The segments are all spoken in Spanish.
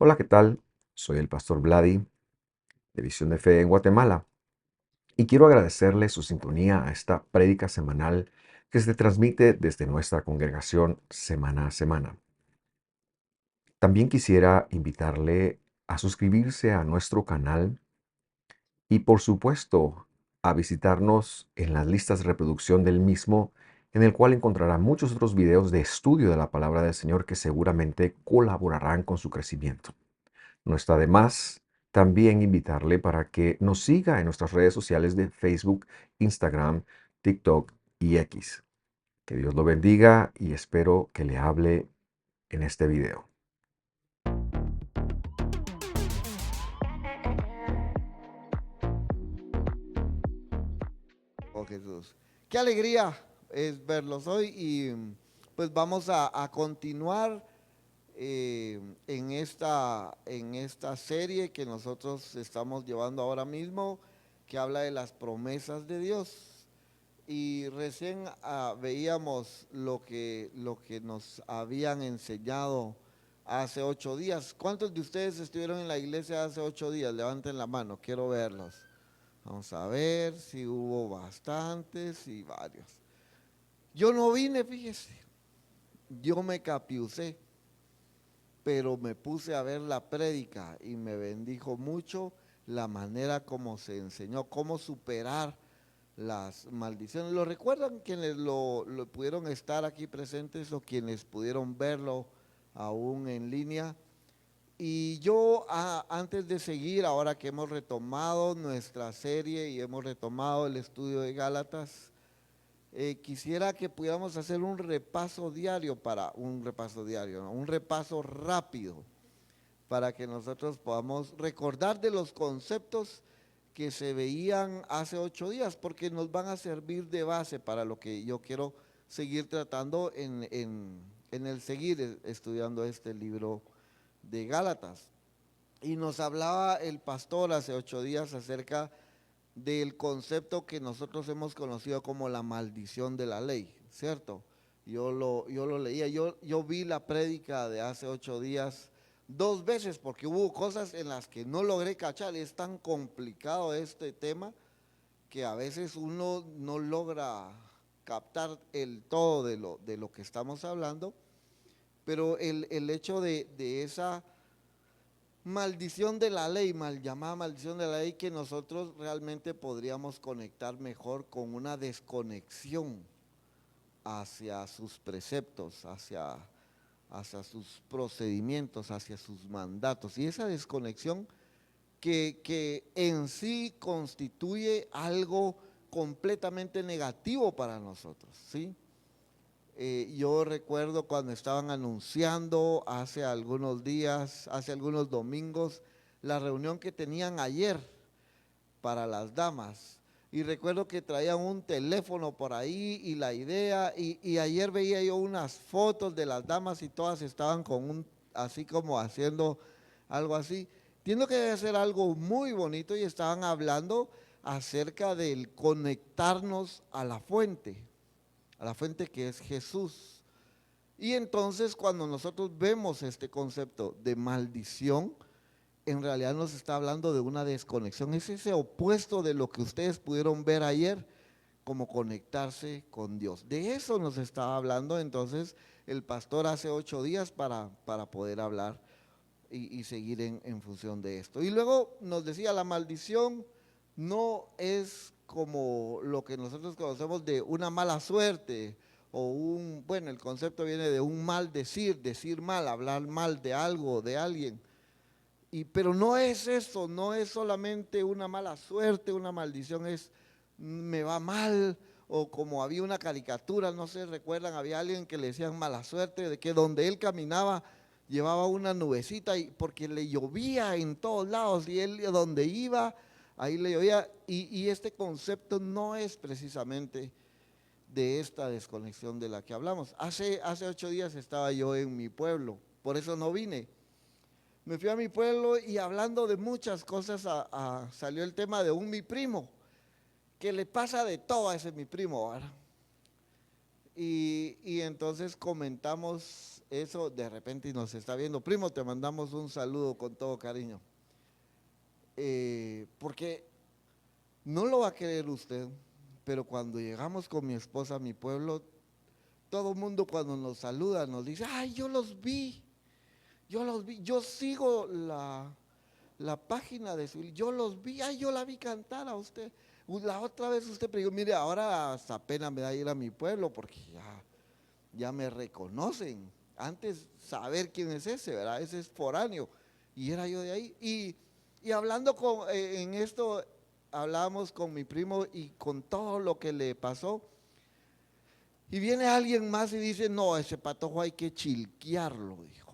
Hola, ¿qué tal? Soy el pastor Vladi de Visión de Fe en Guatemala y quiero agradecerle su sintonía a esta prédica semanal que se transmite desde nuestra congregación semana a semana. También quisiera invitarle a suscribirse a nuestro canal y por supuesto a visitarnos en las listas de reproducción del mismo, en el cual encontrará muchos otros videos de estudio de la palabra del Señor que seguramente colaborarán con su crecimiento. No está de más también invitarle para que nos siga en nuestras redes sociales de Facebook, Instagram, TikTok y X. Que Dios lo bendiga y espero que le hable en este video. Oh Jesús. Qué alegría es verlos hoy y pues vamos a continuar en esta serie que nosotros estamos llevando ahora mismo, que habla de las promesas de Dios. Y recién veíamos lo que nos habían enseñado hace 8 días. ¿Cuántos de ustedes estuvieron en la iglesia hace 8 días? Levanten la mano, quiero verlos. Vamos a ver si hubo bastantes y varios. Yo no vine, fíjese, yo me capiucé, pero me puse a ver la prédica y me bendijo mucho la manera como se enseñó, cómo superar las maldiciones. ¿Lo recuerdan quienes lo pudieron estar aquí presentes o quienes pudieron verlo aún en línea? Y yo, antes de seguir, ahora que hemos retomado nuestra serie y hemos retomado el estudio de Gálatas, quisiera que pudiéramos hacer un repaso diario un repaso diario, ¿no? Un repaso rápido para que nosotros podamos recordar de los conceptos que se veían hace 8 días, porque nos van a servir de base para lo que yo quiero seguir tratando en el seguir estudiando este libro de Gálatas. Y nos hablaba el pastor hace 8 días acerca del concepto que nosotros hemos conocido como la maldición de la ley, ¿cierto? Yo lo leía, yo vi la prédica de hace 8 días 2 veces porque hubo cosas en las que no logré cachar. Es tan complicado este tema que a veces uno no logra captar el todo de lo que estamos hablando, pero el hecho de esa maldición de la ley, mal llamada maldición de la ley, que nosotros realmente podríamos conectar mejor con una desconexión hacia sus preceptos, hacia sus procedimientos, hacia sus mandatos. Y esa desconexión que en sí constituye algo completamente negativo para nosotros, ¿sí? Yo recuerdo cuando estaban anunciando hace algunos días, hace algunos domingos, la reunión que tenían ayer para las damas. Y recuerdo que traían un teléfono por ahí y la idea, y ayer veía yo unas fotos de las damas y todas estaban con así como haciendo algo así. Entiendo que debe ser algo muy bonito y estaban hablando acerca del conectarnos a la fuente que es Jesús. Y entonces cuando nosotros vemos este concepto de maldición, en realidad nos está hablando de una desconexión. Es ese opuesto de lo que ustedes pudieron ver ayer, como conectarse con Dios. De eso nos estaba hablando entonces el pastor hace 8 días para poder hablar y seguir en función de esto. Y luego nos decía, la maldición no es como lo que nosotros conocemos de una mala suerte bueno, el concepto viene de un mal decir mal, hablar mal de algo, de alguien. Pero no es eso, no es solamente una mala suerte, una maldición, es me va mal, o como había una caricatura, no sé, recuerdan, había alguien que le decían mala suerte, de que donde él caminaba llevaba una nubecita y porque le llovía en todos lados y él donde iba, ahí le llovía. Y este concepto no es precisamente de esta desconexión de la que hablamos. Hace 8 días estaba yo en mi pueblo, por eso no vine. Me fui a mi pueblo y hablando de muchas cosas salió el tema de mi primo, que le pasa de todo a ese mi primo, ¿verdad? Y entonces comentamos eso de repente nos está viendo. Primo, te mandamos un saludo con todo cariño. Porque no lo va a creer usted, pero cuando llegamos con mi esposa a mi pueblo, todo el mundo cuando nos saluda nos dice, ay, yo los vi, yo sigo la página de su, yo los vi, ay, yo la vi cantar a usted. La otra vez usted predicó, mire, ahora hasta pena me da ir a mi pueblo porque ya me reconocen. Antes saber quién es ese, ¿verdad? Ese es foráneo. Y era yo de ahí. Y hablando en esto, hablábamos con mi primo y con todo lo que le pasó. Y viene alguien más y dice, no, ese patojo hay que chilquearlo, dijo.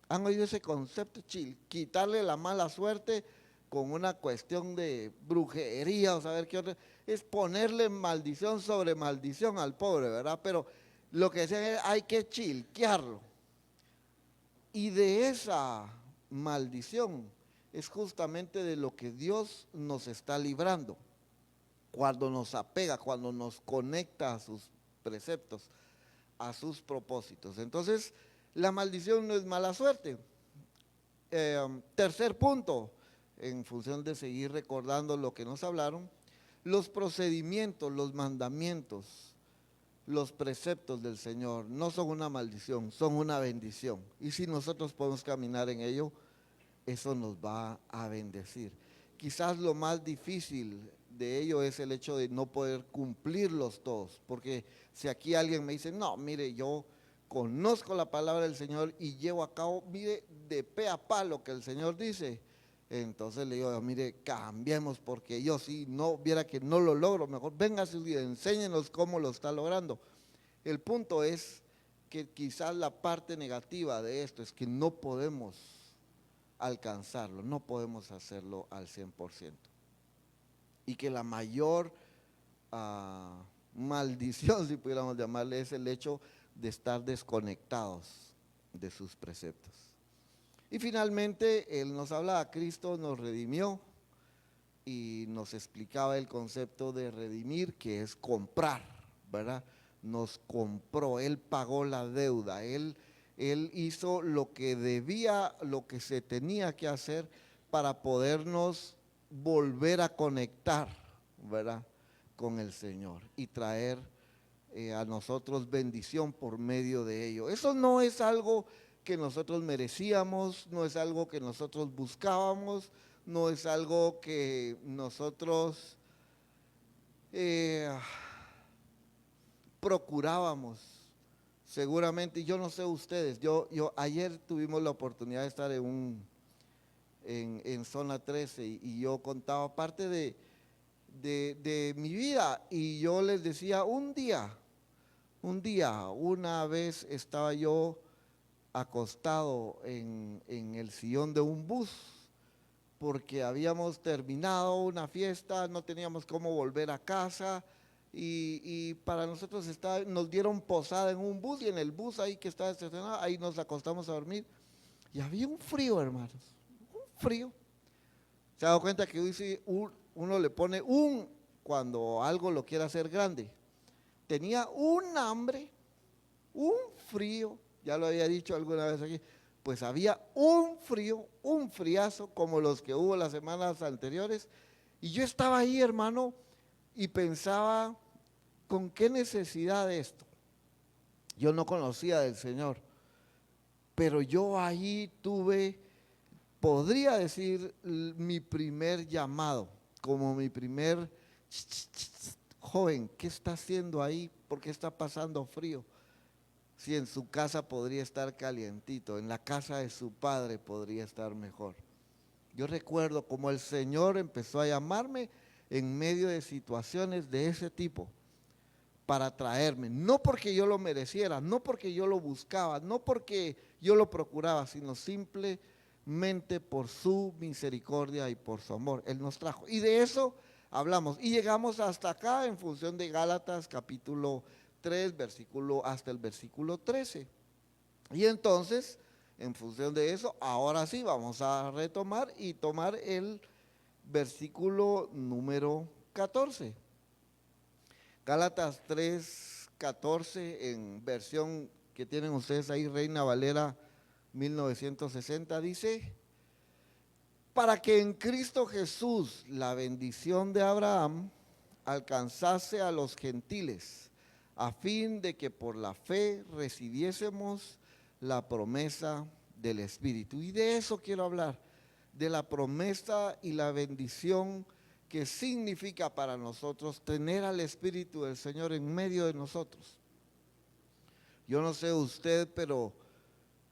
¿Han oído ese concepto? Quitarle la mala suerte con una cuestión de brujería o saber qué otra. Es ponerle maldición sobre maldición al pobre, ¿verdad? Pero lo que decían es, hay que chilquearlo. Y de esa maldición es justamente de lo que Dios nos está librando cuando nos apega, cuando nos conecta a sus preceptos, a sus propósitos. Entonces, la maldición no es mala suerte. Tercer punto, en función de seguir recordando lo que nos hablaron, los procedimientos, los mandamientos, los preceptos del Señor no son una maldición, son una bendición. Y si nosotros podemos caminar en ello, eso nos va a bendecir. Quizás lo más difícil de ello es el hecho de no poder cumplirlos todos, porque si aquí alguien me dice, no, mire, yo conozco la palabra del Señor y llevo a cabo, mire, de pe a pa lo que el Señor dice, entonces le digo, mire, cambiemos porque yo sí, no, viera que no lo logro, mejor venga y enséñenos cómo lo está logrando. El punto es que quizás la parte negativa de esto es que no podemos alcanzarlo, no podemos hacerlo al 100%. Y que la mayor maldición, si pudiéramos llamarle, es el hecho de estar desconectados de sus preceptos. Y finalmente, Él nos hablaba, Cristo nos redimió y nos explicaba el concepto de redimir, que es comprar, ¿verdad? Nos compró, Él pagó la deuda, Él hizo lo que debía, lo que se tenía que hacer para podernos volver a conectar, ¿verdad? Con el Señor y traer a nosotros bendición por medio de ello. Eso no es algo que nosotros merecíamos, no es algo que nosotros buscábamos, no es algo que nosotros eh, procurábamos. Seguramente, yo no sé ustedes, yo ayer tuvimos la oportunidad de estar en zona 13 y yo contaba parte de mi vida y yo les decía, una vez estaba yo acostado en el sillón de un bus porque habíamos terminado una fiesta, no teníamos cómo volver a casa y para nosotros nos dieron posada en un bus y en el bus ahí que estaba estacionado, ahí nos acostamos a dormir y había un frío, hermanos, un frío. Se ha dado cuenta que uno le pone cuando algo lo quiere hacer grande. Tenía un hambre, un frío, ya lo había dicho alguna vez aquí, pues había un frío, un friazo como los que hubo las semanas anteriores. Y yo estaba ahí, hermano, y pensaba, ¿con qué necesidad de esto? Yo no conocía del Señor, pero yo ahí tuve, podría decir, mi primer llamado, como mi primer joven, ¿qué está haciendo ahí? ¿Por qué está pasando frío? Si en su casa podría estar calientito, en la casa de su padre podría estar mejor. Yo recuerdo como el Señor empezó a llamarme en medio de situaciones de ese tipo para traerme, no porque yo lo mereciera, no porque yo lo buscaba, no porque yo lo procuraba, sino simplemente por su misericordia y por su amor. Él nos trajo. Y de eso hablamos. Y llegamos hasta acá en función de Gálatas capítulo 3, hasta el versículo 13. Y entonces, en función de eso, ahora sí vamos a retomar y tomar el versículo número 14. Gálatas 3:14 en versión que tienen ustedes ahí, Reina Valera 1960, dice: para que en Cristo Jesús la bendición de Abraham alcanzase a los gentiles, a fin de que por la fe recibiésemos la promesa del Espíritu. Y de eso quiero hablar, de la promesa y la bendición que significa para nosotros tener al Espíritu del Señor en medio de nosotros. Yo no sé usted, pero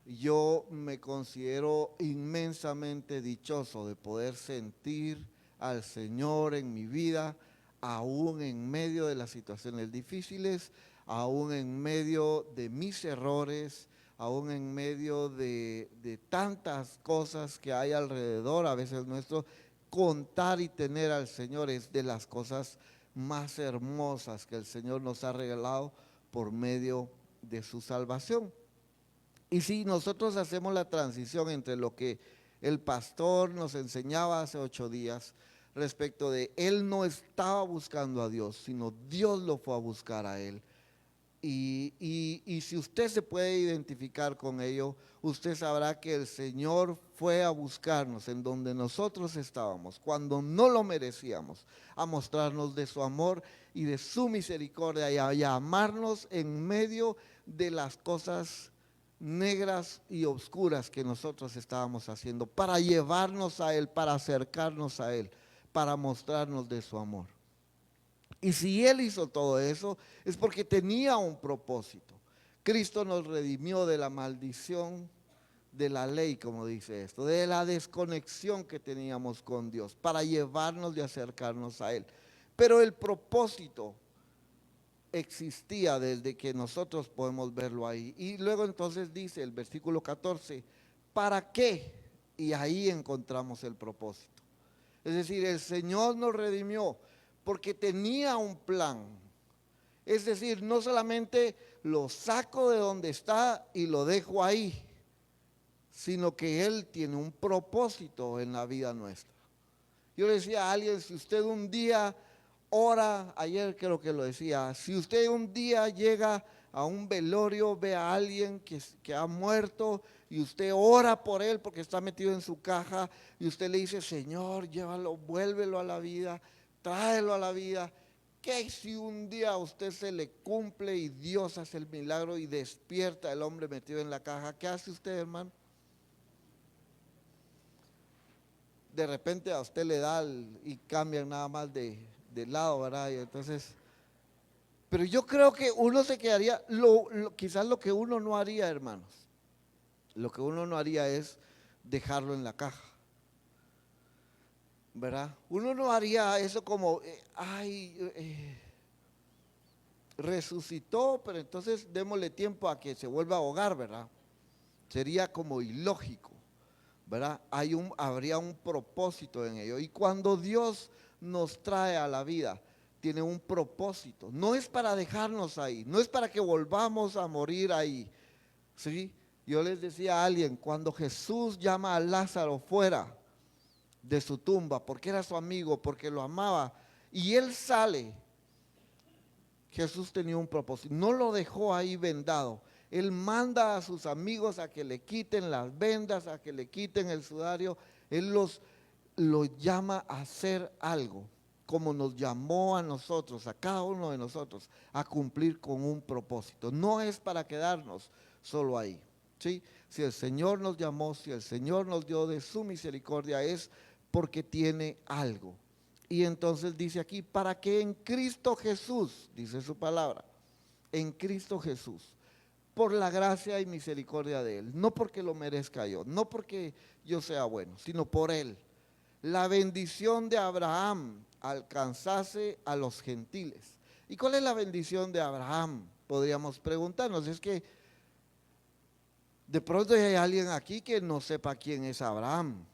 yo me considero inmensamente dichoso de poder sentir al Señor en mi vida, aún en medio de las situaciones difíciles, aún en medio de mis errores, aún en medio de tantas cosas que hay alrededor, a veces nuestro. Contar y tener al Señor es de las cosas más hermosas que el Señor nos ha regalado por medio de su salvación. Y si nosotros hacemos la transición entre lo que el pastor nos enseñaba hace 8 días respecto de él no estaba buscando a Dios, sino Dios lo fue a buscar a él. Y si usted se puede identificar con ello, usted sabrá que el Señor fue a buscarnos en donde nosotros estábamos, cuando no lo merecíamos, a mostrarnos de su amor y de su misericordia y a llamarnos en medio de las cosas negras y oscuras que nosotros estábamos haciendo, para llevarnos a Él, para acercarnos a Él, para mostrarnos de su amor. Y si Él hizo todo eso, es porque tenía un propósito. Cristo nos redimió de la maldición de la ley, como dice esto, de la desconexión que teníamos con Dios, para llevarnos y acercarnos a Él. Pero el propósito existía desde que nosotros podemos verlo ahí. Y luego entonces dice el versículo 14, ¿para qué? Y ahí encontramos el propósito. Es decir, el Señor nos redimió porque tenía un plan. Es decir, no solamente lo saco de donde está y lo dejo ahí, sino que Él tiene un propósito en la vida nuestra. Yo le decía a alguien, si usted un día ora, ayer creo que lo decía, si usted un día llega a un velorio, ve a alguien que ha muerto y usted ora por él porque está metido en su caja y usted le dice, Señor, llévalo, vuélvelo a la vida, tráelo a la vida. ¿Qué si un día a usted se le cumple y Dios hace el milagro y despierta al hombre metido en la caja? ¿Qué hace usted, hermano? De repente a usted le da y cambian nada más de lado, ¿verdad? Y entonces, pero yo creo que uno se quedaría, quizás lo que uno no haría, hermanos, lo que uno no haría es dejarlo en la caja, ¿verdad? Uno no haría eso como, resucitó, pero entonces démosle tiempo a que se vuelva a ahogar, ¿verdad? Sería como ilógico, ¿verdad? Habría un propósito en ello. Y cuando Dios nos trae a la vida, tiene un propósito. No es para dejarnos ahí, no es para que volvamos a morir ahí, ¿sí? Yo les decía a alguien, cuando Jesús llama a Lázaro fuera de su tumba, porque era su amigo, porque lo amaba, y él sale, Jesús tenía un propósito, no lo dejó ahí vendado. Él manda a sus amigos a que le quiten las vendas, a que le quiten el sudario. Él los llama a hacer algo, como nos llamó a nosotros, a cada uno de nosotros, a cumplir con un propósito. No es para quedarnos solo ahí, ¿sí? Si el Señor nos llamó, si el Señor nos dio de su misericordia, es porque tiene algo. Y entonces dice aquí, para que en Cristo Jesús, dice su palabra, en Cristo Jesús, por la gracia y misericordia de Él, no porque lo merezca yo, no porque yo sea bueno, sino por Él, la bendición de Abraham alcanzase a los gentiles. ¿Y cuál es la bendición de Abraham? Podríamos preguntarnos, es que de pronto hay alguien aquí que no sepa quién es Abraham.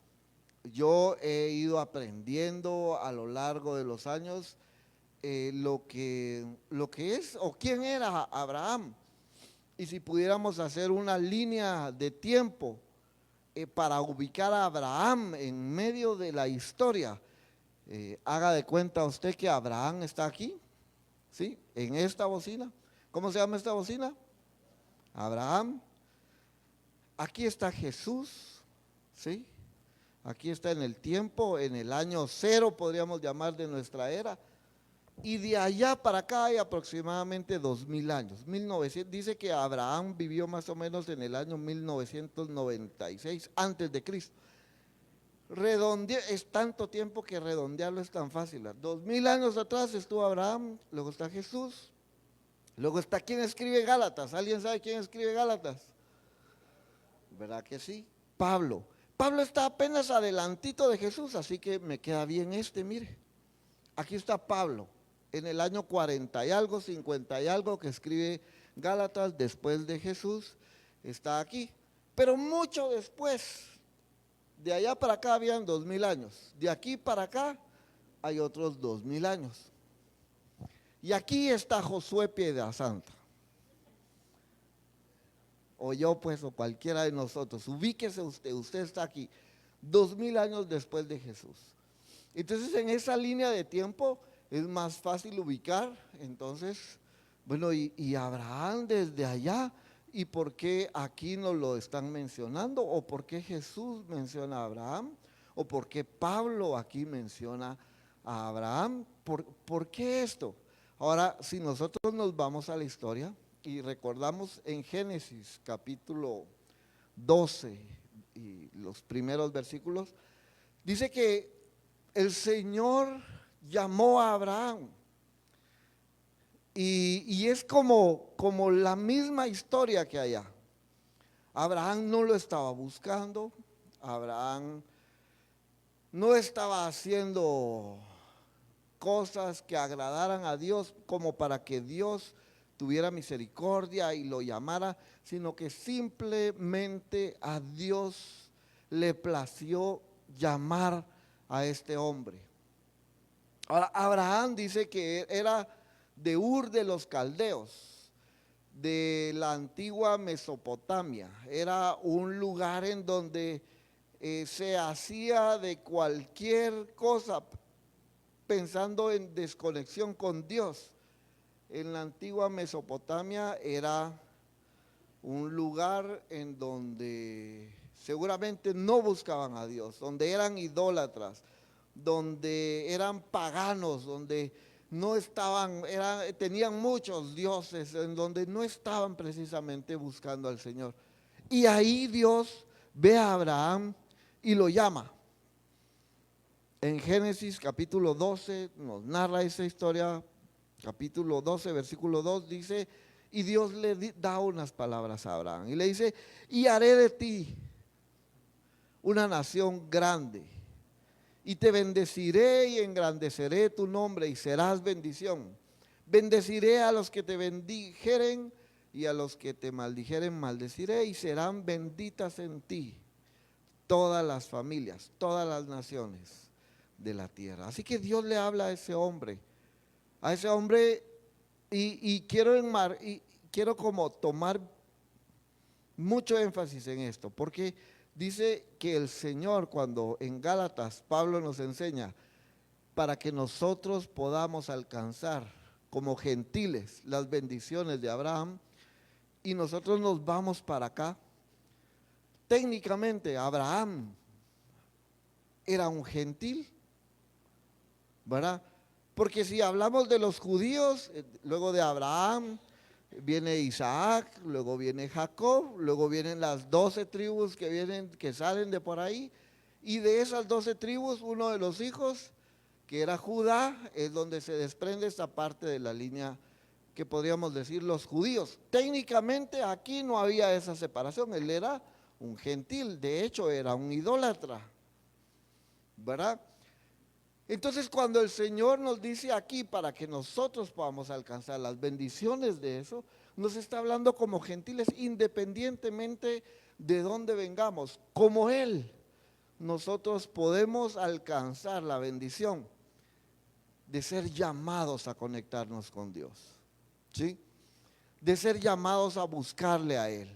Yo he ido aprendiendo a lo largo de los años lo que es o quién era Abraham. Y si pudiéramos hacer una línea de tiempo para ubicar a Abraham en medio de la historia, haga de cuenta usted que Abraham está aquí, ¿sí? En esta bocina. ¿Cómo se llama esta bocina? Abraham. Aquí está Jesús, ¿sí? Aquí está en el tiempo, en el año cero, podríamos llamar, de nuestra era. Y de allá para acá hay aproximadamente 2000 años. 1900, dice que Abraham vivió más o menos en el año 1996, antes de Cristo. Es tanto tiempo que redondearlo es tan fácil. 2000 años atrás estuvo Abraham, luego está Jesús, luego está quien escribe Gálatas. ¿Alguien sabe quién escribe Gálatas? ¿Verdad que sí? Pablo. Pablo está apenas adelantito de Jesús, así que me queda bien mire. Aquí está Pablo, en el año 40 y algo, 50 y algo, que escribe Gálatas después de Jesús, está aquí. Pero mucho después, de allá para acá habían 2000 años, de aquí para acá hay otros 2000 años. Y aquí está Josué Piedrasanta, o yo pues, o cualquiera de nosotros. Ubíquese usted está aquí, 2000 años después de Jesús. Entonces, en esa línea de tiempo es más fácil ubicar. Entonces, bueno, y Abraham desde allá, ¿y por qué aquí no lo están mencionando? ¿O por qué Jesús menciona a Abraham? ¿O por qué Pablo aquí menciona a Abraham? ¿Por qué esto? Ahora, si nosotros nos vamos a la historia y recordamos en Génesis capítulo 12 y los primeros versículos, dice que el Señor llamó a Abraham. Y es como la misma historia que allá. Abraham no lo estaba buscando, Abraham no estaba haciendo cosas que agradaran a Dios como para que Dios tuviera misericordia y lo llamara, sino que simplemente a Dios le plació llamar a este hombre. Ahora, Abraham dice que era de Ur de los Caldeos, de la antigua Mesopotamia. Era un lugar en donde se hacía de cualquier cosa pensando en desconexión con Dios. En la antigua Mesopotamia era un lugar en donde seguramente no buscaban a Dios, donde eran idólatras, donde eran paganos, donde no estaban, tenían muchos dioses, en donde no estaban precisamente buscando al Señor. Y ahí Dios ve a Abraham y lo llama. En Génesis capítulo 12 nos narra esa historia, capítulo 12, versículo 2, dice, y Dios le da unas palabras a Abraham y le dice, y haré de ti una nación grande, y te bendeciré y engrandeceré tu nombre y serás bendición. Bendeciré a los que te bendijeren y a los que te maldijeren maldeciré, y serán benditas en ti todas las familias, todas las naciones de la tierra. Así que Dios le habla a ese hombre, y quiero como tomar mucho énfasis en esto, porque dice que el Señor, cuando en Gálatas Pablo nos enseña, para que nosotros podamos alcanzar como gentiles las bendiciones de Abraham, y nosotros nos vamos para acá. Técnicamente Abraham era un gentil, ¿verdad? Porque si hablamos de los judíos, luego de Abraham viene Isaac, luego viene Jacob, luego vienen las 12 tribus que salen de por ahí, y de esas 12 tribus, uno de los hijos, que era Judá, es donde se desprende esta parte de la línea que podríamos decir los judíos. Técnicamente aquí no había esa separación, él era un gentil, de hecho era un idólatra, ¿verdad? Entonces, cuando el Señor nos dice aquí para que nosotros podamos alcanzar las bendiciones de eso, nos está hablando como gentiles independientemente de dónde vengamos. Como Él, nosotros podemos alcanzar la bendición de ser llamados a conectarnos con Dios, ¿sí? De ser llamados a buscarle a Él.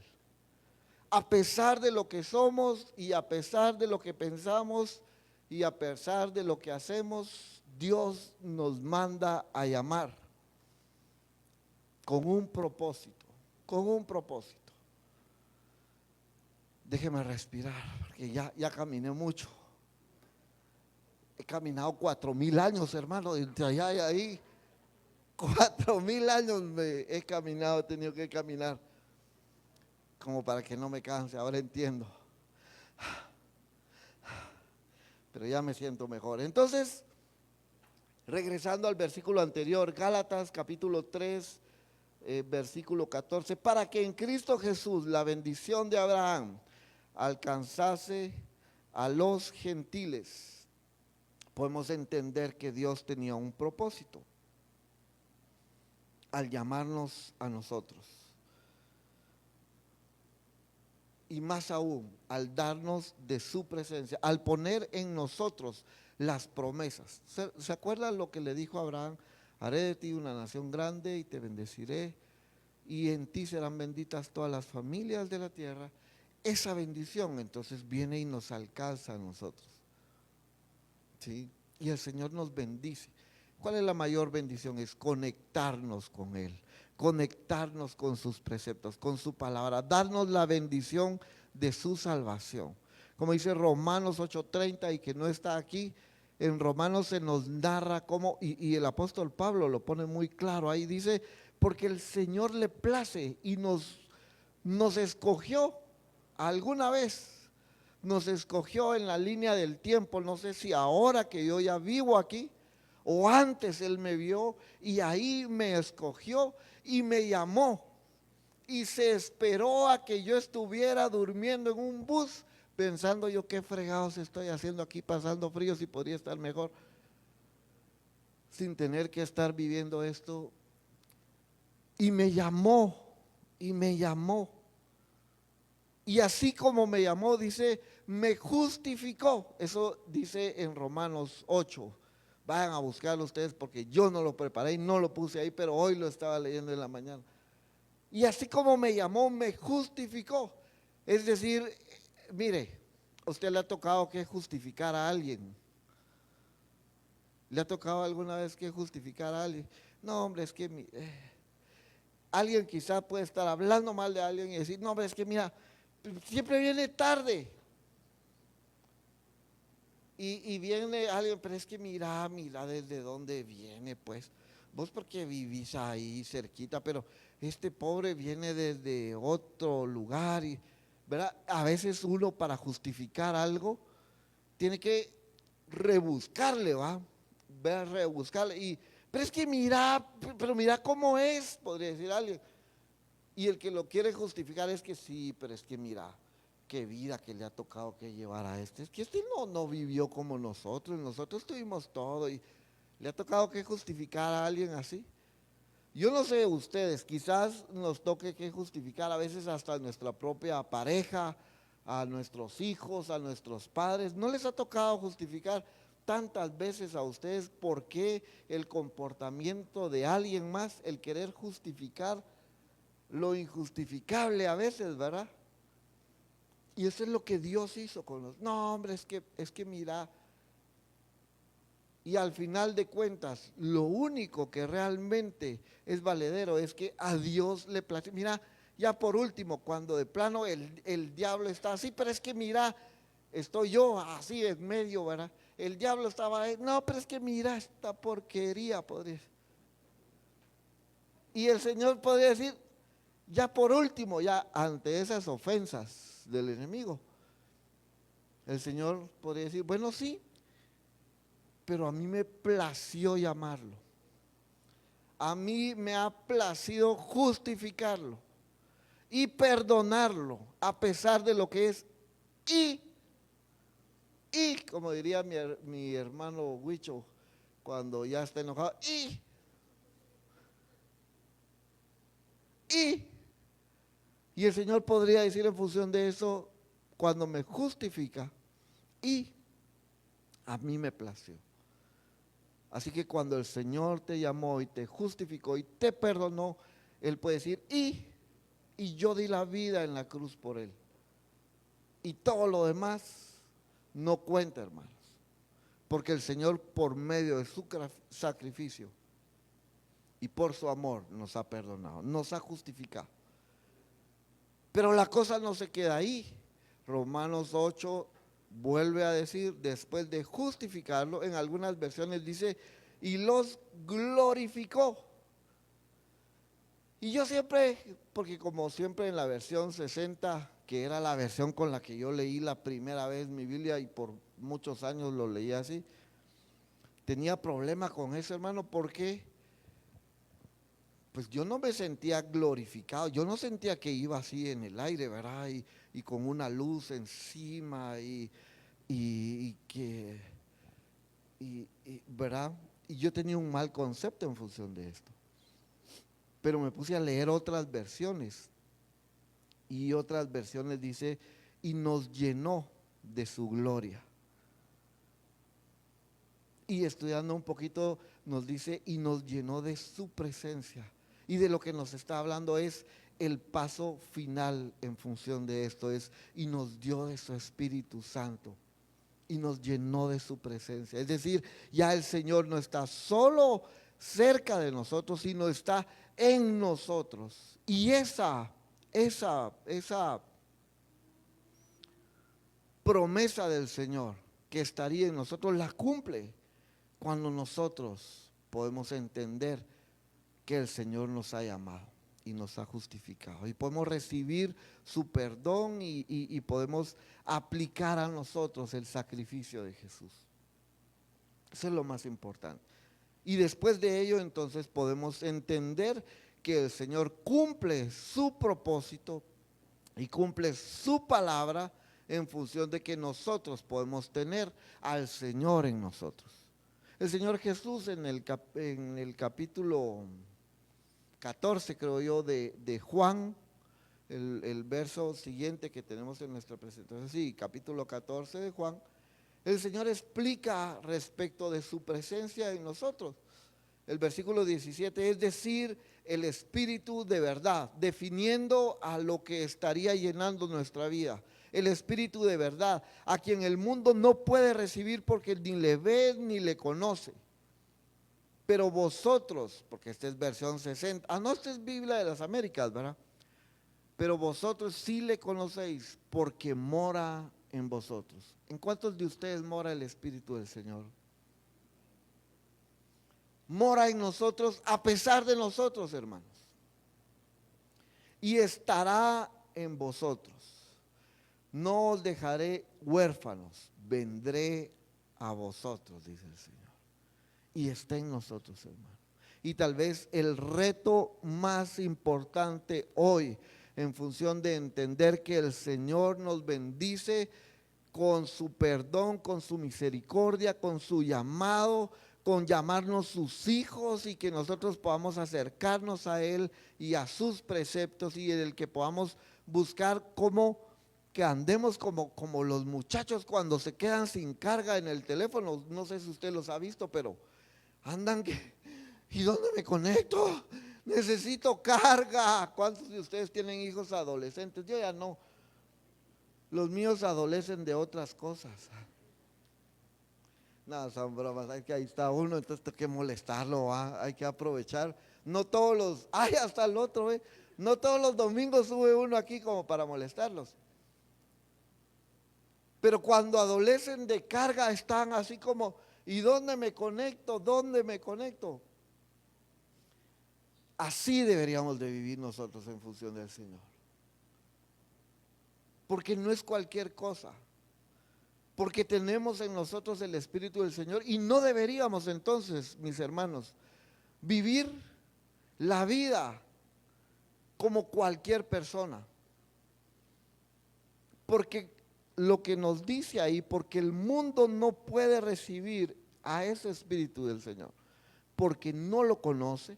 A pesar de lo que somos y a pesar de lo que pensamos y a pesar de lo que hacemos, Dios nos manda a llamar con un propósito, con un propósito. Déjeme respirar, porque ya caminé mucho. He caminado 4.000 años, hermano, entre allá y ahí. 4.000 años he caminado, he tenido que caminar, como para que no me canse. Ahora entiendo. Pero ya me siento mejor. Entonces, regresando al versículo anterior, Gálatas capítulo 3, versículo 14, para que en Cristo Jesús la bendición de Abraham alcanzase a los gentiles, podemos entender que Dios tenía un propósito al llamarnos a nosotros. Y más aún, al darnos de su presencia, al poner en nosotros las promesas. ¿Se acuerdan lo que le dijo a Abraham? Haré de ti una nación grande y te bendeciré, y en ti serán benditas todas las familias de la tierra. Esa bendición entonces viene y nos alcanza a nosotros, ¿sí? Y el Señor nos bendice. ¿Cuál es la mayor bendición? Es conectarnos con Él, conectarnos con sus preceptos, con su palabra, darnos la bendición de su salvación. Como dice Romanos 8:30, y que no está aquí, en Romanos se nos narra cómo, y el apóstol Pablo lo pone muy claro ahí, dice, porque el Señor le place y nos escogió alguna vez. Nos escogió en la línea del tiempo, no sé si ahora que yo ya vivo aquí, o antes Él me vio y ahí me escogió y me llamó. Y se esperó a que yo estuviera durmiendo en un bus, pensando yo qué fregados estoy haciendo aquí pasando frío si podría estar mejor, sin tener que estar viviendo esto. Y me llamó, y me llamó. Y así como me llamó, dice, me justificó. Eso dice en Romanos 8. Vayan a buscarlo ustedes porque yo no lo preparé y no lo puse ahí, pero hoy lo estaba leyendo en la mañana. Y así como me llamó, me justificó. Es decir, mire, a usted le ha tocado que justificar a alguien. ¿Le ha tocado alguna vez que justificar a alguien? No, hombre, es que alguien quizá puede estar hablando mal de alguien y decir, no, hombre, es que mira, siempre viene tarde. Y viene alguien, pero es que mira desde dónde viene, pues. Vos porque vivís ahí cerquita, pero este pobre viene desde otro lugar y, ¿verdad? A veces uno para justificar algo tiene que rebuscarle, ¿va? Ver, rebuscarle. Pero es que mira, pero mira cómo es, podría decir alguien. Y el que lo quiere justificar es que sí, pero es que mira, qué vida que le ha tocado que llevar a este. Es que este no vivió como nosotros tuvimos todo y le ha tocado que justificar a alguien así. Yo no sé ustedes, quizás nos toque que justificar a veces hasta a nuestra propia pareja, a nuestros hijos, a nuestros padres. ¿No les ha tocado justificar tantas veces a ustedes por qué el comportamiento de alguien más, el querer justificar lo injustificable a veces, ¿verdad? Y eso es lo que Dios hizo con los. No, hombre, es que mira. Y al final de cuentas, lo único que realmente es valedero es que a Dios le place. Mira, ya por último, cuando de plano el diablo está así, pero es que mira, estoy yo así en medio, ¿verdad? El diablo estaba ahí, no, pero es que mira esta porquería, podría decir. Y el Señor podría decir, ya por último, ya ante esas ofensas del enemigo, el Señor podría decir, bueno, sí, pero a mí me plació llamarlo. A mí me ha placido justificarlo y perdonarlo a pesar de lo que es. Y, como diría mi hermano Huicho cuando ya está enojado, y, y el Señor podría decir en función de eso, cuando me justifica, y a mí me plació. Así que cuando el Señor te llamó y te justificó y te perdonó, Él puede decir, y yo di la vida en la cruz por Él. Y todo lo demás no cuenta, hermanos. Porque el Señor, por medio de su sacrificio y por su amor, nos ha perdonado, nos ha justificado. Pero la cosa no se queda ahí. Romanos 8 vuelve a decir, después de justificarlo, en algunas versiones dice, y los glorificó. Y yo siempre, porque como siempre en la versión 60, que era la versión con la que yo leí la primera vez mi Biblia y por muchos años lo leí así, tenía problema con eso, hermano, porque pues yo no me sentía glorificado, yo no sentía que iba así en el aire, ¿verdad? Y con una luz encima y que, ¿verdad? Y yo tenía un mal concepto en función de esto. Pero me puse a leer otras versiones y otras versiones dice, y nos llenó de su gloria. Y estudiando un poquito nos dice, y nos llenó de su presencia. Y de lo que nos está hablando es el paso final en función de esto, es, y nos dio de su Espíritu Santo. Y nos llenó de su presencia. Es decir, ya el Señor no está solo cerca de nosotros, sino está en nosotros. Y esa promesa del Señor que estaría en nosotros la cumple cuando nosotros podemos entender que el Señor nos ha llamado y nos ha justificado. Y podemos recibir su perdón y podemos aplicar a nosotros el sacrificio de Jesús. Eso es lo más importante. Y después de ello entonces podemos entender que el Señor cumple su propósito y cumple su palabra en función de que nosotros podemos tener al Señor en nosotros. El Señor Jesús en el capítulo 14, creo yo, de Juan, el verso siguiente que tenemos en nuestra presentación, sí, capítulo 14 de Juan, el Señor explica respecto de su presencia en nosotros. El versículo 17, es decir, el Espíritu de verdad, definiendo a lo que estaría llenando nuestra vida. El Espíritu de verdad, a quien el mundo no puede recibir porque ni le ve ni le conoce. Pero vosotros, porque esta es versión 60, no, esta es Biblia de las Américas, ¿verdad? Pero vosotros sí le conocéis porque mora en vosotros. ¿En cuántos de ustedes mora el Espíritu del Señor? Mora en nosotros a pesar de nosotros, hermanos. Y estará en vosotros. No os dejaré huérfanos, vendré a vosotros, dice el Señor. Y está en nosotros, hermano. Y tal vez el reto más importante hoy, en función de entender que el Señor nos bendice con su perdón, con su misericordia, con su llamado, con llamarnos sus hijos y que nosotros podamos acercarnos a Él y a sus preceptos y en el que podamos buscar cómo que andemos como los muchachos cuando se quedan sin carga en el teléfono. No sé si usted los ha visto, pero andan que, ¿y dónde me conecto? Necesito carga. ¿Cuántos de ustedes tienen hijos adolescentes? Yo ya no. Los míos adolecen de otras cosas. No, son bromas, es que ahí está uno, entonces hay que molestarlo, hay que aprovechar. No todos los, ay, hasta el otro, no todos los domingos sube uno aquí como para molestarlos. Pero cuando adolecen de carga están así como, ¿y dónde me conecto? ¿Dónde me conecto? Así deberíamos de vivir nosotros en función del Señor. Porque no es cualquier cosa. Porque tenemos en nosotros el Espíritu del Señor y no deberíamos entonces, mis hermanos, vivir la vida como cualquier persona. Porque lo que nos dice ahí, porque el mundo no puede recibir a ese Espíritu del Señor, porque no lo conoce,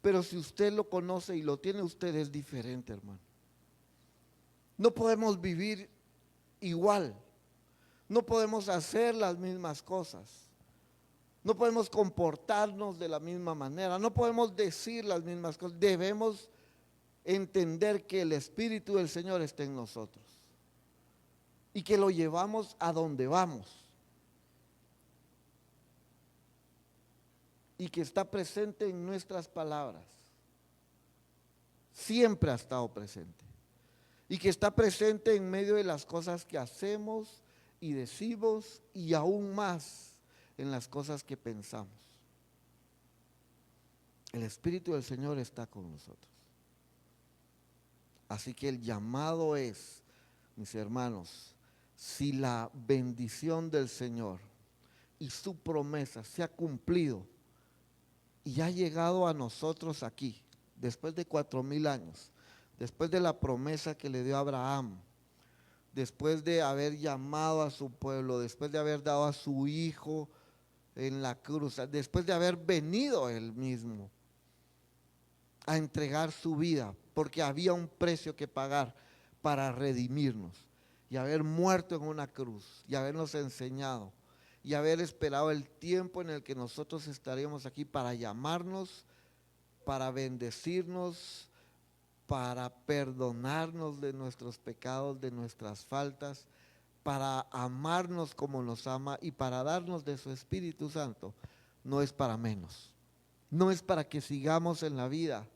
pero si usted lo conoce y lo tiene usted es diferente, hermano. No podemos vivir igual. No podemos hacer las mismas cosas. No podemos comportarnos de la misma manera. No podemos decir las mismas cosas. Debemos entender que el Espíritu del Señor está en nosotros. Y que lo llevamos a donde vamos. Y que está presente en nuestras palabras. Siempre ha estado presente. y que está presente en medio de las cosas que hacemos y decimos y aún más en las cosas que pensamos. El Espíritu del Señor está con nosotros. Así que el llamado es, mis hermanos, si la bendición del Señor y su promesa se ha cumplido y ha llegado a nosotros aquí, después de 4000 años, después de la promesa que le dio a Abraham, después de haber llamado a su pueblo, después de haber dado a su hijo en la cruz, después de haber venido él mismo a entregar su vida, porque había un precio que pagar para redimirnos, y haber muerto en una cruz, y habernos enseñado, y haber esperado el tiempo en el que nosotros estaríamos aquí para llamarnos, para bendecirnos, para perdonarnos de nuestros pecados, de nuestras faltas, para amarnos como nos ama y para darnos de su Espíritu Santo, no es para menos. No es para que sigamos en la vida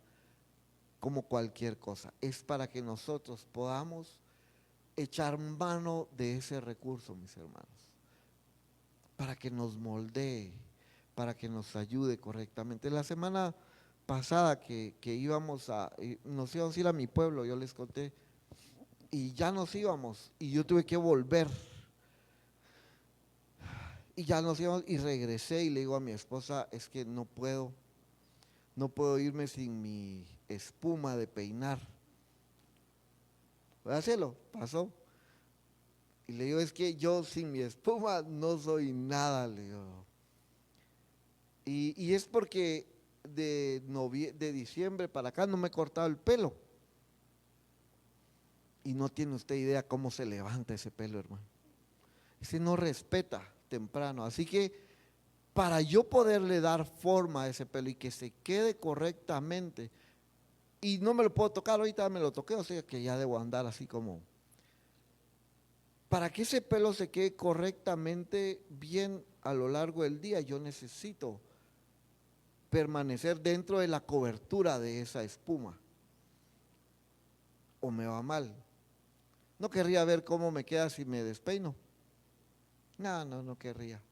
como cualquier cosa, es para que nosotros podamos echar mano de ese recurso, mis hermanos, para que nos moldee, para que nos ayude correctamente. La semana pasada que nos íbamos a ir a mi pueblo, yo les conté, y ya nos íbamos, y yo tuve que volver, y ya nos íbamos, y regresé, y le digo a mi esposa, es que no puedo irme sin mi espuma de peinar. Voy a hacerlo, pasó. Y le digo, es que yo sin mi espuma no soy nada, le digo. Y es porque de diciembre para acá no me he cortado el pelo. Y no tiene usted idea cómo se levanta ese pelo, hermano. Ese no respeta temprano. Así que para yo poderle dar forma a ese pelo y que se quede correctamente, y no me lo puedo tocar, ahorita me lo toqué, o sea que ya debo andar así como. Para que ese pelo se quede correctamente bien a lo largo del día, yo necesito permanecer dentro de la cobertura de esa espuma, o me va mal. No querría ver cómo me queda si me despeino. No, no, no querría.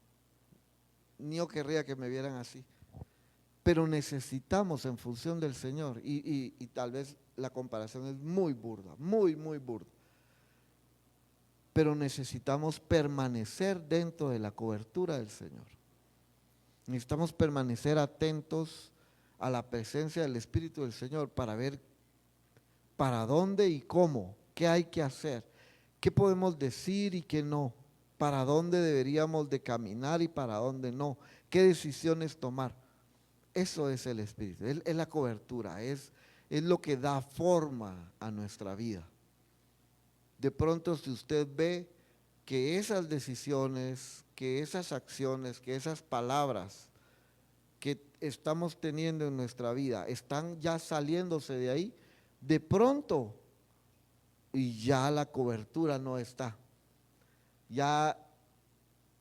Ni yo querría que me vieran así. Pero necesitamos en función del Señor, y tal vez la comparación es muy burda, muy, muy burda. Pero necesitamos permanecer dentro de la cobertura del Señor. Necesitamos permanecer atentos a la presencia del Espíritu del Señor para ver para dónde y cómo, qué hay que hacer, qué podemos decir y qué no, para dónde deberíamos de caminar y para dónde no, qué decisiones tomar. Eso es el Espíritu, es la cobertura, es lo que da forma a nuestra vida. De pronto, si usted ve que esas decisiones, que esas acciones, que esas palabras que estamos teniendo en nuestra vida están ya saliéndose de ahí, de pronto, y ya la cobertura no está. Ya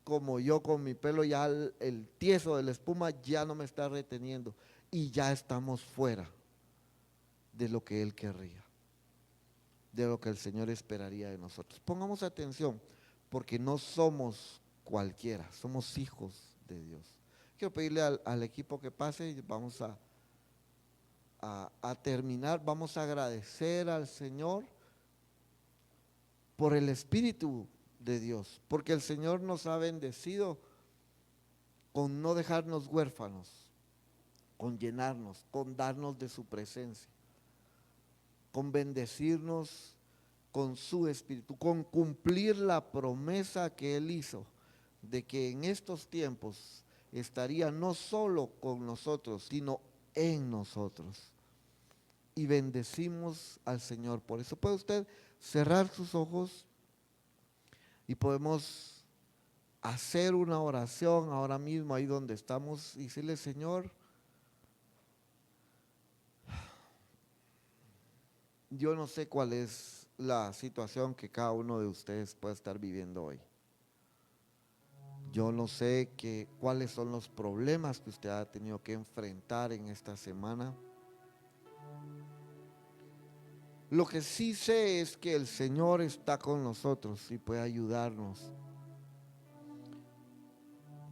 como yo con mi pelo, ya el tieso de la espuma ya no me está reteniendo y ya estamos fuera de lo que Él querría, de lo que el Señor esperaría de nosotros. Pongamos atención, porque no somos cualquiera, somos hijos de Dios. Quiero pedirle al equipo que pase y vamos a terminar. Vamos a agradecer al Señor por el Espíritu de Dios, porque el Señor nos ha bendecido con no dejarnos huérfanos, con llenarnos, con darnos de su presencia, con bendecirnos con su Espíritu, con cumplir la promesa que Él hizo de que en estos tiempos estaría no solo con nosotros, sino en nosotros. Y bendecimos al Señor. Por eso puede usted cerrar sus ojos y podemos hacer una oración ahora mismo ahí donde estamos y decirle, Señor, yo no sé cuál es la situación que cada uno de ustedes puede estar viviendo hoy. Yo no sé cuáles son los problemas que usted ha tenido que enfrentar en esta semana. Lo que sí sé es que el Señor está con nosotros y puede ayudarnos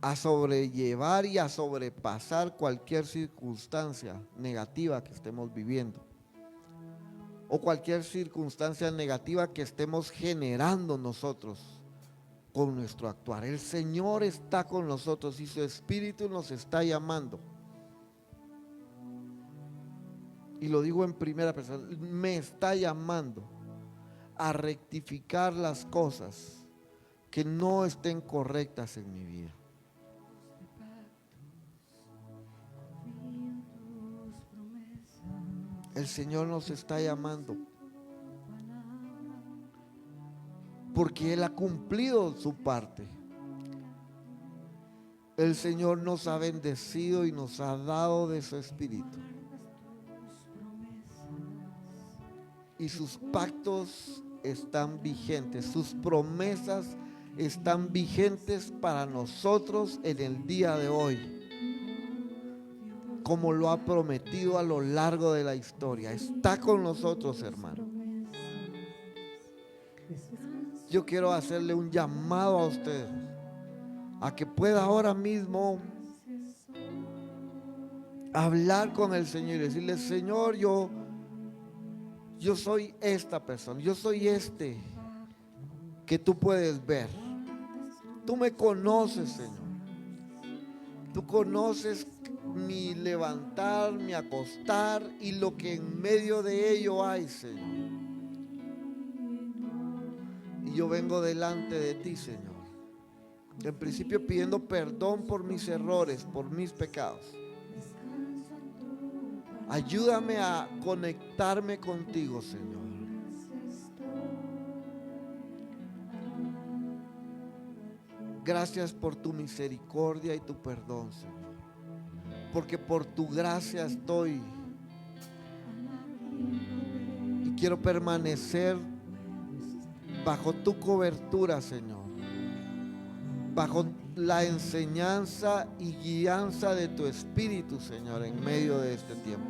a sobrellevar y a sobrepasar cualquier circunstancia negativa que estemos viviendo o cualquier circunstancia negativa que estemos generando nosotros con nuestro actuar. El Señor está con nosotros y su Espíritu nos está llamando. Y lo digo en primera persona, me está llamando a rectificar las cosas que no estén correctas en mi vida. El Señor nos está llamando porque Él ha cumplido su parte. El Señor nos ha bendecido y nos ha dado de su Espíritu. Y sus pactos están vigentes, sus promesas están vigentes para nosotros en el día de hoy, como lo ha prometido a lo largo de la historia. Está con nosotros, hermano. Yo quiero hacerle un llamado a usted a que pueda ahora mismo hablar con el Señor y decirle: Señor, yo soy esta persona, yo soy este que tú puedes ver. Tú me conoces, Señor. Tú conoces mi levantar, mi acostar y lo que en medio de ello hay, Señor. Y yo vengo delante de ti, Señor. En principio pidiendo perdón por mis errores, por mis pecados. Ayúdame a conectarme contigo, Señor. Gracias por tu misericordia y tu perdón, Señor. Porque por tu gracia estoy. Y quiero permanecer bajo tu cobertura, Señor. Bajo la enseñanza y guianza de tu Espíritu, Señor, en medio de este tiempo.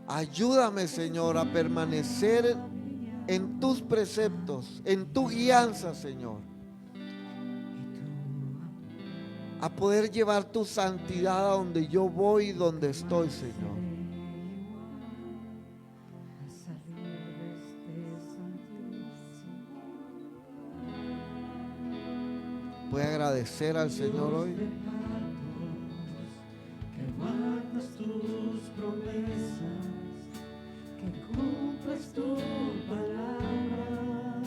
Ayúdame, Señor, a permanecer en tus preceptos, en tu guianza, Señor. A poder llevar tu santidad a donde yo voy y donde estoy, Señor. ¿Puede agradecer al Señor hoy? Que guardas tus promesas, que cumples tu palabra,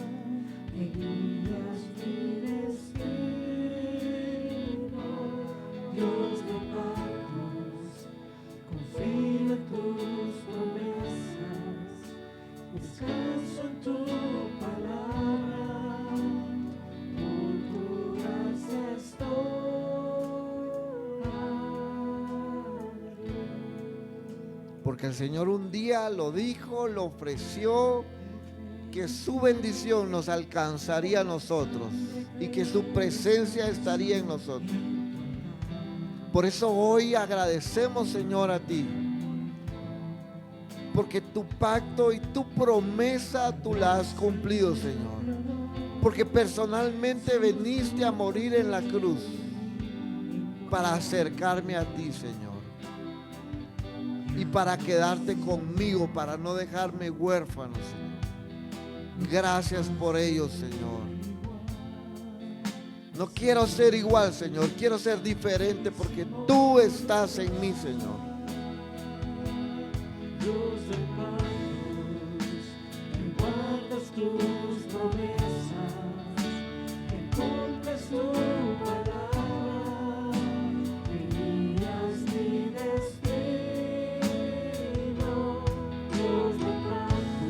que guías mi destino. Dios de pactos, confío en tus promesas, descanso en tu palabra. Porque el Señor un día lo dijo, lo ofreció, que su bendición nos alcanzaría a nosotros y que su presencia estaría en nosotros. Por eso hoy agradecemos, Señor, a ti, porque tu pacto y tu promesa tú la has cumplido, Señor. Porque personalmente viniste a morir en la cruz para acercarme a ti, Señor. Y para quedarte conmigo, para no dejarme huérfano, Señor. Gracias por ello, Señor. No quiero ser igual, Señor. Quiero ser diferente porque tú estás en mí, Señor. Dios de pactos, que guardas tus promesas, que cumples tu palabra, que guías mi destino. Dios de pactos,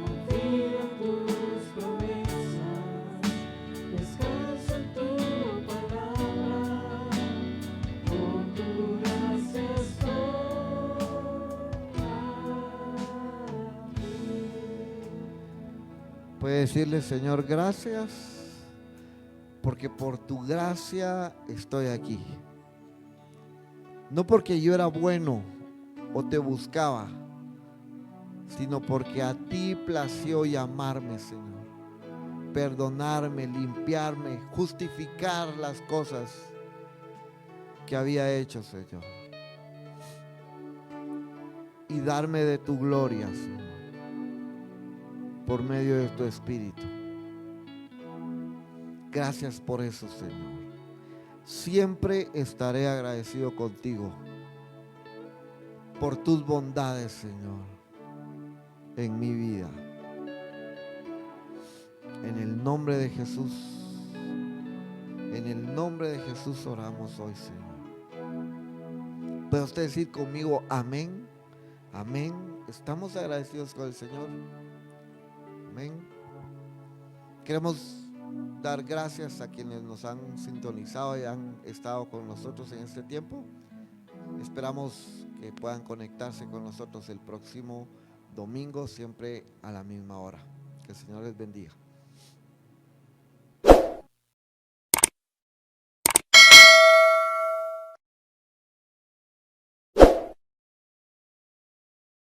confío en tus promesas, descanso en tu palabra, por tu gracia estoy. Puede decirle: Señor, gracias, porque por tu gracia estoy aquí. No porque yo era bueno o te buscaba, sino porque a ti plació llamarme, Señor. Perdonarme, limpiarme, justificar las cosas que había hecho, Señor. Y darme de tu gloria, Señor, por medio de tu Espíritu. Gracias por eso, Señor. Siempre estaré agradecido contigo por tus bondades, Señor, en mi vida. En el nombre de Jesús, en el nombre de Jesús oramos hoy, Señor. ¿Puede usted decir conmigo amén? Amén. Estamos agradecidos con el Señor. Amén. Queremos dar gracias a quienes nos han sintonizado y han estado con nosotros en este tiempo. Esperamos que puedan conectarse con nosotros el próximo domingo, siempre a la misma hora. Que el Señor les bendiga.